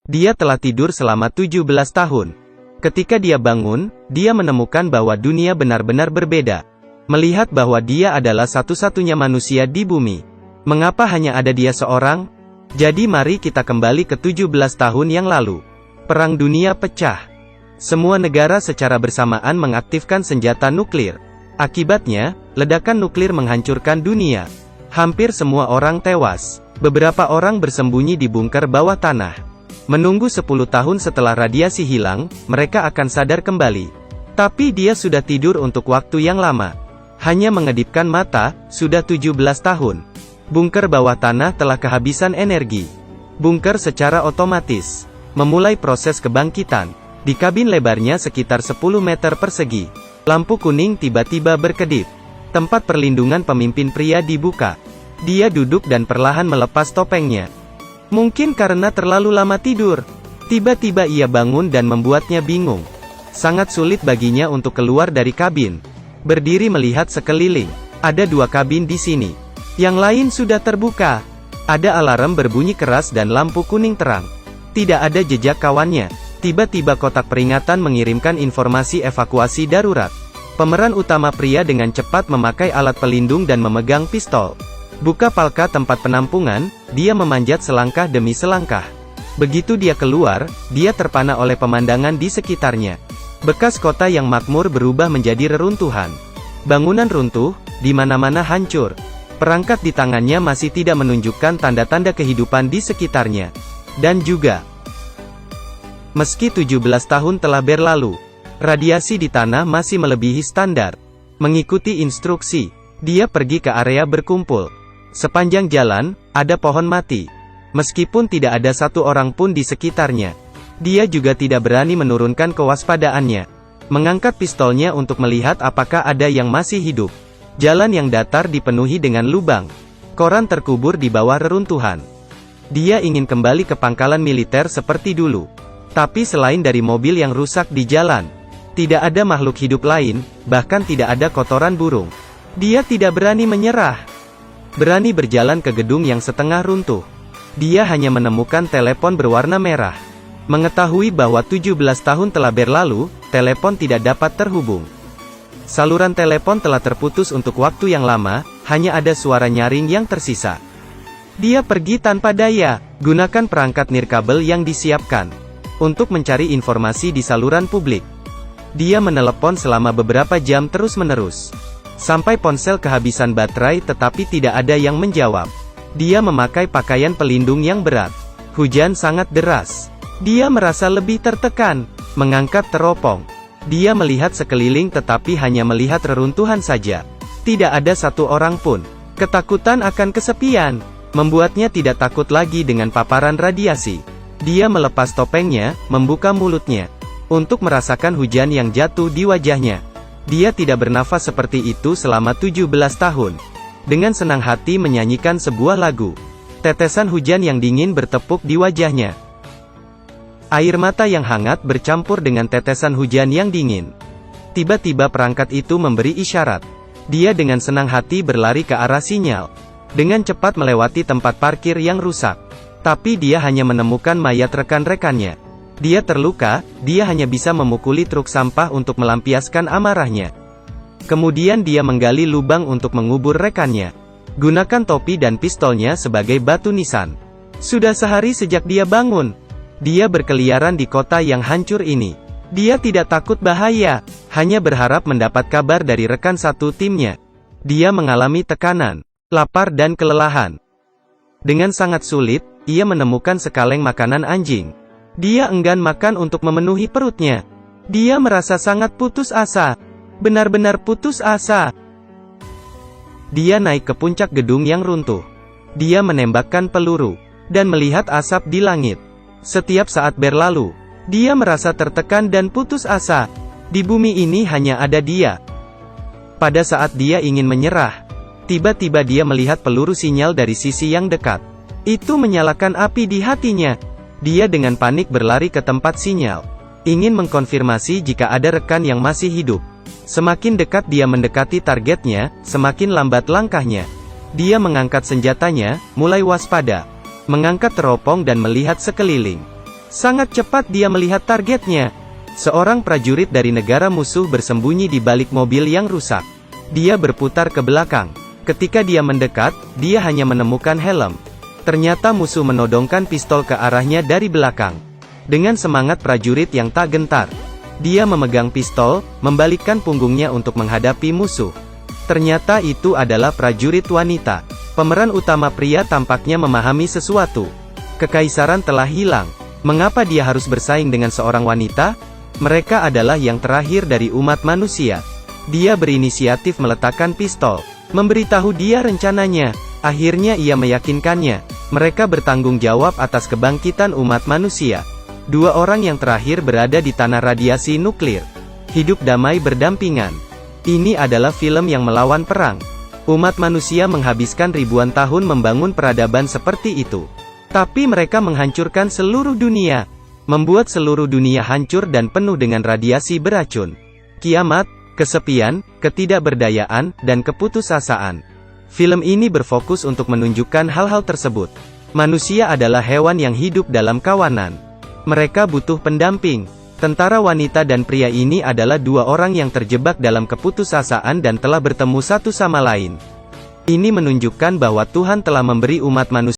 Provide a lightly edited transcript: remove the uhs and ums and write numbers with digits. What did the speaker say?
Dia telah tidur selama 17 tahun. Ketika dia bangun, dia menemukan bahwa dunia benar-benar berbeda. Melihat bahwa dia adalah satu-satunya manusia di bumi. Mengapa hanya ada dia seorang? Jadi mari kita kembali ke 17 tahun yang lalu. Perang dunia pecah. Semua negara secara bersamaan mengaktifkan senjata nuklir. Akibatnya, ledakan nuklir menghancurkan dunia. Hampir semua orang tewas. Beberapa orang bersembunyi di bunker bawah tanah. Menunggu 10 tahun setelah radiasi hilang, mereka akan sadar kembali. Tapi dia sudah tidur untuk waktu yang lama. Hanya mengedipkan mata, sudah 17 tahun. Bunker bawah tanah telah kehabisan energi. Bunker secara otomatis memulai proses kebangkitan. Di kabin lebarnya sekitar 10 meter persegi. Lampu kuning tiba-tiba berkedip. Tempat perlindungan pemimpin pria dibuka. Dia duduk dan perlahan melepas topengnya. Mungkin karena terlalu lama tidur. Tiba-tiba ia bangun dan membuatnya bingung. Sangat sulit baginya untuk keluar dari kabin. Berdiri melihat sekeliling. Ada 2 kabin di sini. Yang lain sudah terbuka. Ada alarm berbunyi keras dan lampu kuning terang. Tidak ada jejak kawannya. Tiba-tiba kotak peringatan mengirimkan informasi evakuasi darurat. Pemeran utama pria dengan cepat memakai alat pelindung dan memegang pistol. Buka palka tempat penampungan, dia memanjat selangkah demi selangkah. Begitu dia keluar, dia terpana oleh pemandangan di sekitarnya. Bekas kota yang makmur berubah menjadi reruntuhan. Bangunan runtuh, di mana-mana hancur. Perangkat di tangannya masih tidak menunjukkan tanda-tanda kehidupan di sekitarnya. Dan juga, meski 17 tahun telah berlalu, radiasi di tanah masih melebihi standar. Mengikuti instruksi, dia pergi ke area berkumpul. Sepanjang jalan, ada pohon mati. Meskipun tidak ada satu orang pun di sekitarnya, dia juga tidak berani menurunkan kewaspadaannya. Mengangkat pistolnya untuk melihat apakah ada yang masih hidup. Jalan yang datar dipenuhi dengan lubang. Koran terkubur di bawah reruntuhan. Dia ingin kembali ke pangkalan militer seperti dulu. Tapi selain dari mobil yang rusak di jalan, tidak ada makhluk hidup lain, bahkan tidak ada kotoran burung. Dia tidak berani menyerah. Berani berjalan ke gedung yang setengah runtuh. Dia hanya menemukan telepon berwarna merah. Mengetahui bahwa 17 tahun telah berlalu, telepon tidak dapat terhubung. Saluran telepon telah terputus untuk waktu yang lama, hanya ada suara nyaring yang tersisa. Dia pergi tanpa daya, gunakan perangkat nirkabel yang disiapkan untuk mencari informasi di saluran publik. Dia menelepon selama beberapa jam terus-menerus. Sampai ponsel kehabisan baterai tetapi tidak ada yang menjawab. Dia memakai pakaian pelindung yang berat. Hujan sangat deras. Dia merasa lebih tertekan, mengangkat teropong. Dia melihat sekeliling tetapi hanya melihat reruntuhan saja. Tidak ada satu orang pun. Ketakutan akan kesepian membuatnya tidak takut lagi dengan paparan radiasi. Dia melepas topengnya, membuka mulutnya untuk merasakan hujan yang jatuh di wajahnya. Dia tidak bernafas seperti itu selama 17 tahun. Dengan senang hati menyanyikan sebuah lagu. Tetesan hujan yang dingin bertepuk di wajahnya. Air mata yang hangat bercampur dengan tetesan hujan yang dingin. Tiba-tiba perangkat itu memberi isyarat. Dia dengan senang hati berlari ke arah sinyal. Dengan cepat melewati tempat parkir yang rusak. Tapi dia hanya menemukan mayat rekan-rekannya. Dia terluka, dia hanya bisa memukuli truk sampah untuk melampiaskan amarahnya. Kemudian dia menggali lubang untuk mengubur rekannya. Gunakan topi dan pistolnya sebagai batu nisan. Sudah sehari sejak dia bangun. Dia berkeliaran di kota yang hancur ini. Dia tidak takut bahaya, hanya berharap mendapat kabar dari rekan satu timnya. Dia mengalami tekanan, lapar dan kelelahan. Dengan sangat sulit, ia menemukan sekaleng makanan anjing. Dia enggan makan untuk memenuhi perutnya. Dia merasa sangat putus asa. Benar-benar putus asa. Dia naik ke puncak gedung yang runtuh. Dia menembakkan peluru, dan melihat asap di langit. Setiap saat berlalu, dia merasa tertekan dan putus asa. Di bumi ini hanya ada dia. Pada saat dia ingin menyerah, tiba-tiba dia melihat peluru sinyal dari sisi yang dekat. Itu menyalakan api di hatinya. Dia dengan panik berlari ke tempat sinyal. Ingin mengkonfirmasi jika ada rekan yang masih hidup. Semakin dekat dia mendekati targetnya, semakin lambat langkahnya. Dia mengangkat senjatanya, mulai waspada. Mengangkat teropong dan melihat sekeliling. Sangat cepat dia melihat targetnya. Seorang prajurit dari negara musuh bersembunyi di balik mobil yang rusak. Dia berputar ke belakang. Ketika dia mendekat, dia hanya menemukan helm. Ternyata musuh menodongkan pistol ke arahnya dari belakang. Dengan semangat prajurit yang tak gentar, dia memegang pistol, membalikkan punggungnya untuk menghadapi musuh. Ternyata itu adalah prajurit wanita. Pemeran utama pria tampaknya memahami sesuatu. Kekaisaran telah hilang. Mengapa dia harus bersaing dengan seorang wanita? Mereka adalah yang terakhir dari umat manusia. Dia berinisiatif meletakkan pistol, memberitahu dia rencananya. Akhirnya ia meyakinkannya. Mereka bertanggung jawab atas kebangkitan umat manusia. Dua orang yang terakhir berada di tanah radiasi nuklir. Hidup damai berdampingan. Ini adalah film yang melawan perang. Umat manusia menghabiskan ribuan tahun membangun peradaban seperti itu. Tapi mereka menghancurkan seluruh dunia. Membuat seluruh dunia hancur dan penuh dengan radiasi beracun. Kiamat, kesepian, ketidakberdayaan, dan keputusasaan. Film ini berfokus untuk menunjukkan hal-hal tersebut. Manusia adalah hewan yang hidup dalam kawanan. Mereka butuh pendamping. Tentara wanita dan pria ini adalah dua orang yang terjebak dalam keputusasaan dan telah bertemu satu sama lain. Ini menunjukkan bahwa Tuhan telah memberi umat manusia